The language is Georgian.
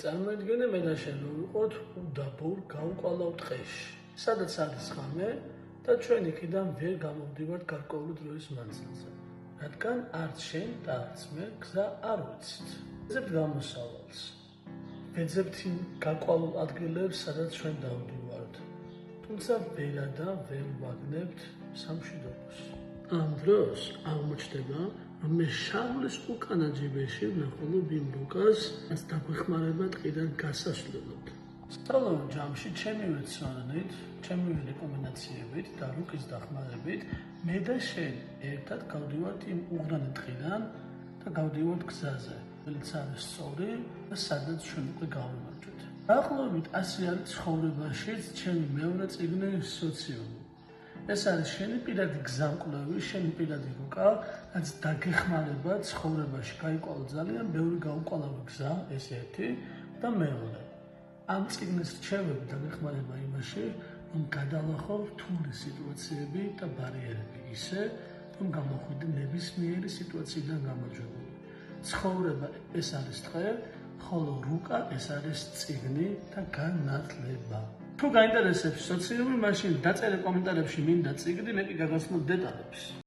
წარმოიდგინე მე და შენ ვიყოთ უდაბურ გაუყალავ ტყეში, სადაც არის ღამე და ჩვენ იქიდან ვერ გამოვდივართ გარკვეული დროის მანძილზე, რადგან არც შენ და არც მე გზა არ ვიცით. ვეძებთ გამოსავალს, ვეძებთ იმ გაყვალულ ადგილებს, სადაც ჩვენ დავდივართ, თუმცა ვერადა ვერ ვაგნებთ სამშვიდობოს. ამ დროს აღმოჩნდება, რომ მე შავლის უკანა ჯიბეში ვნახულობ იმ რუკას, რაც დაგვეხმარება ტყიდან გასასვლელად. სწავლულ ჯამში ჩემივე ცოდნით, ჩემივე რეკომენდაციებით და რუკის დახმარებით მე და შენ ერთად გავდივართ იმ უღრანი ტყიდან და გავდივართ გზაზე, რომელიც არის სწორი და სადაც ჩვენ უკვე გავიმარჯვეთ. დაახლოებით ასე არის ცხოვრებაშიც ჩემი მეორე წიგნი სოციუმი. ეს არის შენი პირადი გზამკვლევი, შენი პირადი რუკა, რაც დაგეხმარება ცხოვრებაში გაიყვალო ძალიან ბევრი გაუყალავი გზა, ეს ერთი და მეორე. ამ წიგნის რჩევები დაგეხმარება იმაში, რომ გადალახო რთული სიტუაციები და ბარიერები ისე, რომ გამოხვიდე ნებისმიერი სიტუაციიდან გამარჯვებული. ცხოვრება ეს არის ტყე, ხოლო რუკა ეს არის წიგნი და განათლება. თუ გაინტერესებს სოციუმი, მაშინ დაწერე კომენტარებში მინდა წიგნი, მე კი გაგაცნობ დეტალებს.